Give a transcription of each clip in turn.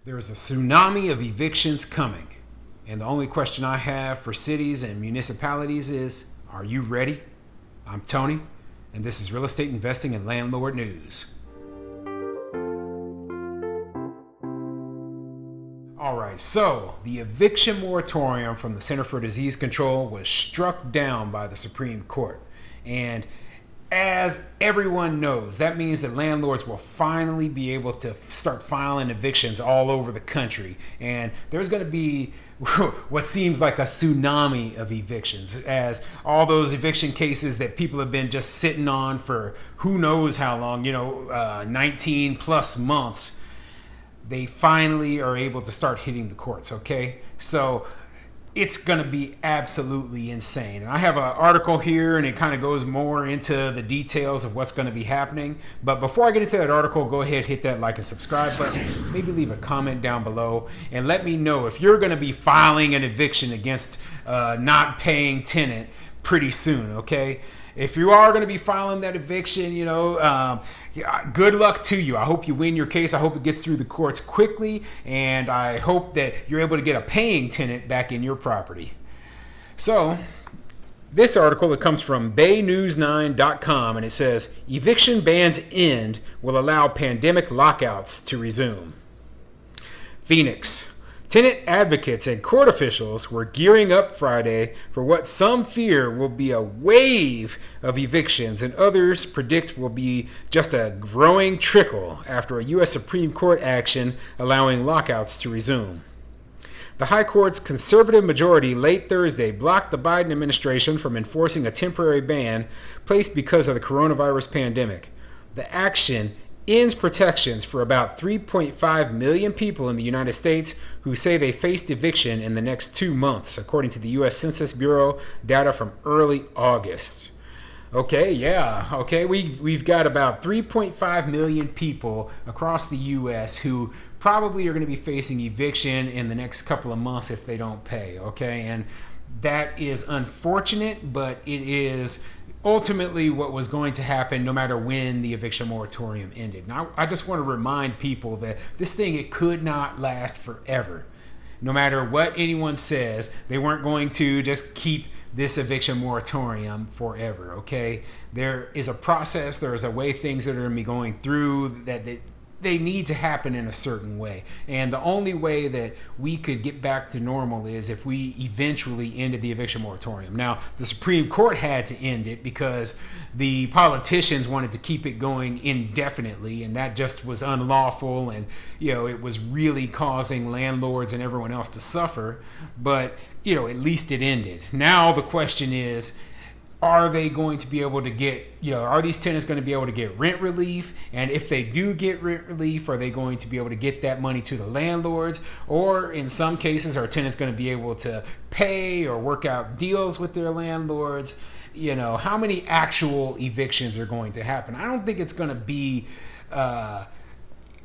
There's a tsunami of evictions coming. And the only question I have for cities and municipalities is, are you ready? I'm Tony, and this is Real Estate Investing and Landlord News. All right, so the eviction moratorium from the Center for Disease Control was struck down by the Supreme Court. And as everyone knows, that means that landlords will finally be able to start filing evictions all over the country. And there's going to be what seems like a tsunami of evictions, as all those eviction cases that people have been just sitting on for who knows how long, 19 plus months, they finally are able to start hitting the courts, okay? So it's going to be absolutely insane. And I have an article here, and it kind of goes more into the details of what's going to be happening. But before I get into that article, go ahead, hit that like and subscribe button. Maybe leave a comment down below and let me know if you're going to be filing an eviction against not paying tenant pretty soon, okay? If you are going to be filing that eviction, good luck to you. I hope you win your case. I hope it gets through the courts quickly, and I hope that you're able to get a paying tenant back in your property. So, this article, it comes from baynews9.com, and it says, eviction bans end will allow pandemic lockouts to resume. Phoenix. Tenant advocates and court officials were gearing up Friday for what some fear will be a wave of evictions and others predict will be just a growing trickle after a U.S. Supreme Court action allowing lockouts to resume. The High Court's conservative majority late Thursday blocked the Biden administration from enforcing a temporary ban placed because of the coronavirus pandemic. The action ends protections for about 3.5 million people in the United States who say they faced eviction in the next 2 months, according to the U.S. Census Bureau data from early August. We've got about 3.5 million people across the U.S. who probably are going to be facing eviction in the next couple of months if they don't pay, okay? And that is unfortunate, but it is ultimately what was going to happen no matter when the eviction moratorium ended. Now, I just want to remind people that this thing, it could not last forever. No matter what anyone says, they weren't going to just keep this eviction moratorium forever, okay? There is a process, there is a way things that are going to be going through that they need to happen in a certain way. And the only way that we could get back to normal is if we eventually ended the eviction moratorium. Now, the Supreme Court had to end it because the politicians wanted to keep it going indefinitely, and that just was unlawful, and it was really causing landlords and everyone else to suffer. But at least it ended. Now the question is, are they going to be able to get, are these tenants going to be able to get rent relief? And if they do get rent relief, are they going to be able to get that money to the landlords? Or in some cases, are tenants going to be able to pay or work out deals with their landlords? How many actual evictions are going to happen? I don't think it's going to be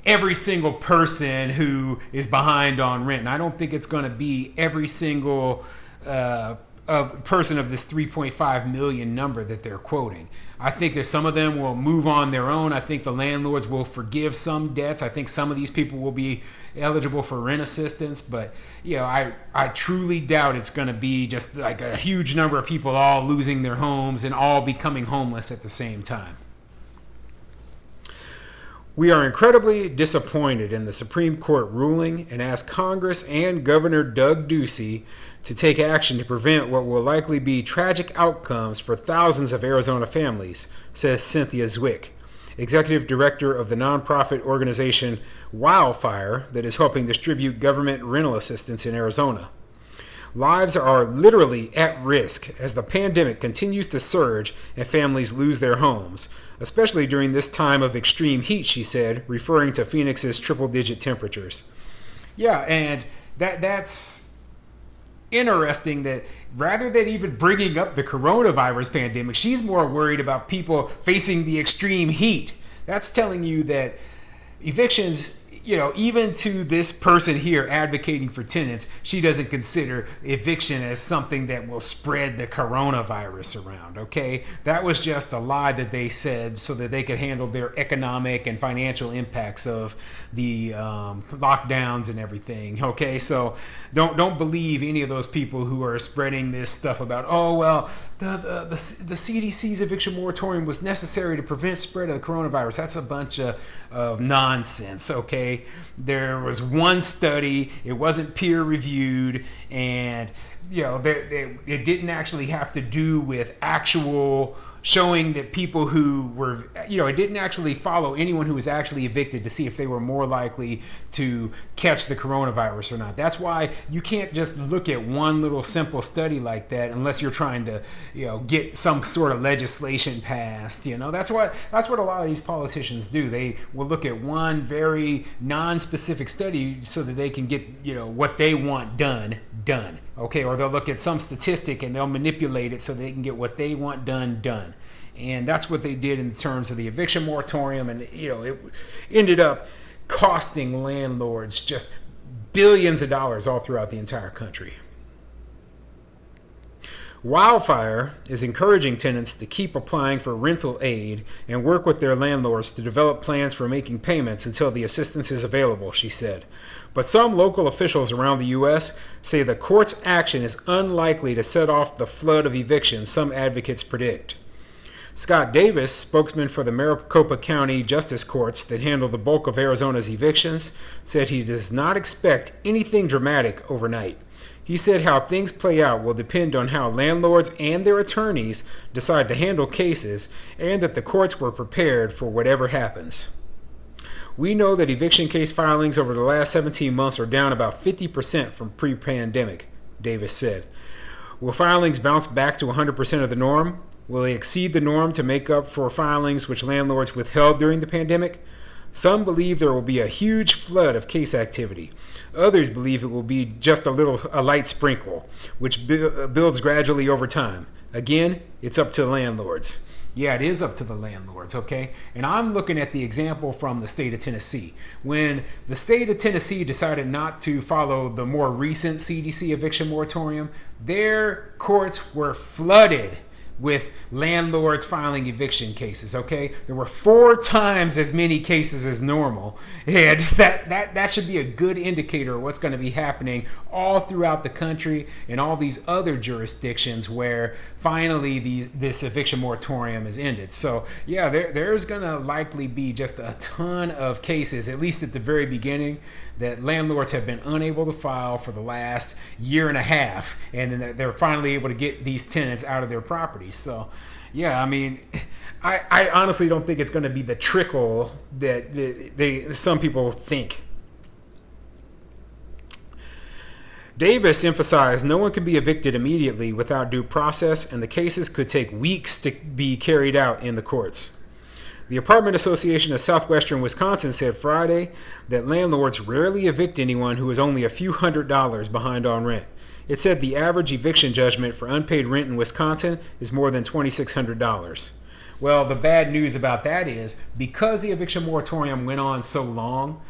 every single person who is behind on rent. And I don't think it's going to be every single person of this 3.5 million number that they're quoting. I think that some of them will move on their own. I think the landlords will forgive some debts. I think some of these people will be eligible for rent assistance, but I truly doubt it's going to be just like a huge number of people all losing their homes and all becoming homeless at the same time. We are incredibly disappointed in the Supreme Court ruling and ask Congress and Governor Doug Ducey to take action to prevent what will likely be tragic outcomes for thousands of Arizona families, says Cynthia Zwick, executive director of the nonprofit organization Wildfire that is helping distribute government rental assistance in Arizona. Lives are literally at risk as the pandemic continues to surge and families lose their homes, especially during this time of extreme heat, she said, referring to Phoenix's triple-digit temperatures. Yeah, and that's interesting that rather than even bringing up the coronavirus pandemic, she's more worried about people facing the extreme heat. That's telling you that evictions, even to this person here advocating for tenants, she doesn't consider eviction as something that will spread the coronavirus around, okay? That was just a lie that they said so that they could handle their economic and financial impacts of the lockdowns and everything, okay? So don't believe any of those people who are spreading this stuff about, oh, well, the CDC's eviction moratorium was necessary to prevent spread of the coronavirus. That's a bunch of nonsense, okay? There was one study, it wasn't peer reviewed, and it didn't actually have to do with actual showing that people who were, it didn't actually follow anyone who was actually evicted to see if they were more likely to catch the coronavirus or not. That's why you can't just look at one little simple study like that unless you're trying to, get some sort of legislation passed. That's what a lot of these politicians do. They will look at one very non-specific study so that they can get, what they want done. Okay, or they'll look at some statistic and they'll manipulate it so they can get what they want done. And that's what they did in terms of the eviction moratorium, and it ended up costing landlords just billions of dollars all throughout the entire country. Wildfire is encouraging tenants to keep applying for rental aid and work with their landlords to develop plans for making payments until the assistance is available, she said. But some local officials around the U.S. say the court's action is unlikely to set off the flood of evictions some advocates predict. Scott Davis, spokesman for the Maricopa County Justice Courts that handle the bulk of Arizona's evictions, said he does not expect anything dramatic overnight. He said how things play out will depend on how landlords and their attorneys decide to handle cases, and that the courts were prepared for whatever happens. We know that eviction case filings over the last 17 months are down about 50% from pre-pandemic, Davis said. Will filings bounce back to 100% of the norm? Will they exceed the norm to make up for filings which landlords withheld during the pandemic? Some believe there will be a huge flood of case activity. Others believe it will be just a light sprinkle, which builds gradually over time. Again, it's up to the landlords. Yeah, it is up to the landlords, okay? And I'm looking at the example from the state of Tennessee. When the state of Tennessee decided not to follow the more recent CDC eviction moratorium, their courts were flooded with landlords filing eviction cases, okay? There were 4 times as many cases as normal. And that should be a good indicator of what's going to be happening all throughout the country and all these other jurisdictions where finally this eviction moratorium is ended. So yeah, there's going to likely be just a ton of cases, at least at the very beginning, that landlords have been unable to file for the last year and a half, and then they're finally able to get these tenants out of their properties. So yeah, I mean, I honestly don't think it's going to be the trickle that some people think. Davis emphasized no one can be evicted immediately without due process, and the cases could take weeks to be carried out in the courts. The Apartment Association of Southwestern Wisconsin said Friday that landlords rarely evict anyone who is only a few $100s behind on rent. It said the average eviction judgment for unpaid rent in Wisconsin is more than $2,600. Well, the bad news about that is because the eviction moratorium went on so long,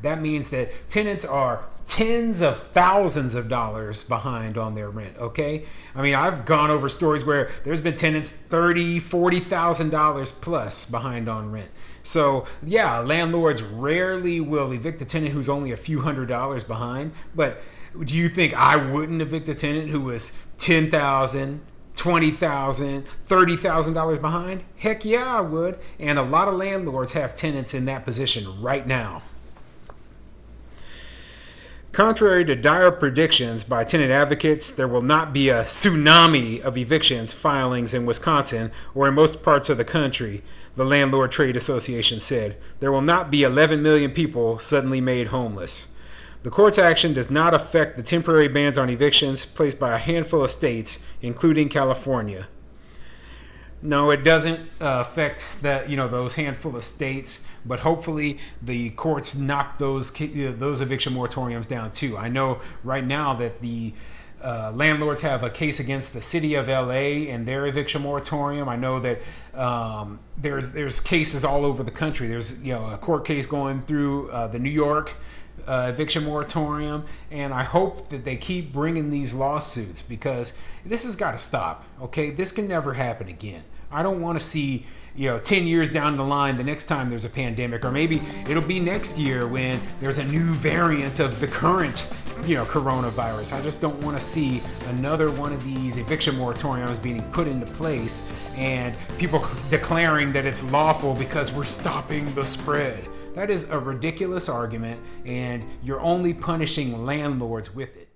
that means that tenants are tens of thousands of dollars behind on their rent, okay? I mean, I've gone over stories where there's been tenants $30,000, $40,000 plus behind on rent. So yeah, landlords rarely will evict a tenant who's only a few $100s behind, but do you think I wouldn't evict a tenant who was $10,000, $20,000, $30,000 behind? Heck yeah, I would. And a lot of landlords have tenants in that position right now. Contrary to dire predictions by tenant advocates, there will not be a tsunami of evictions filings in Wisconsin or in most parts of the country, the Landlord Trade Association said. There will not be 11 million people suddenly made homeless. The court's action does not affect the temporary bans on evictions placed by a handful of states, including California. No, it doesn't affect those handful of states, but hopefully the courts knock those eviction moratoriums down too. I know right now that the landlords have a case against the city of LA and their eviction moratorium. I know that there's cases all over the country. There's a court case going through the New York eviction moratorium, and I hope that they keep bringing these lawsuits, because this has got to stop. Okay, this can never happen again. I don't want to see 10 years down the line, the next time there's a pandemic, or maybe it'll be next year when there's a new variant of the current coronavirus. I just don't want to see another one of these eviction moratoriums being put into place and people declaring that it's lawful because we're stopping the spread. That is a ridiculous argument, and you're only punishing landlords with it.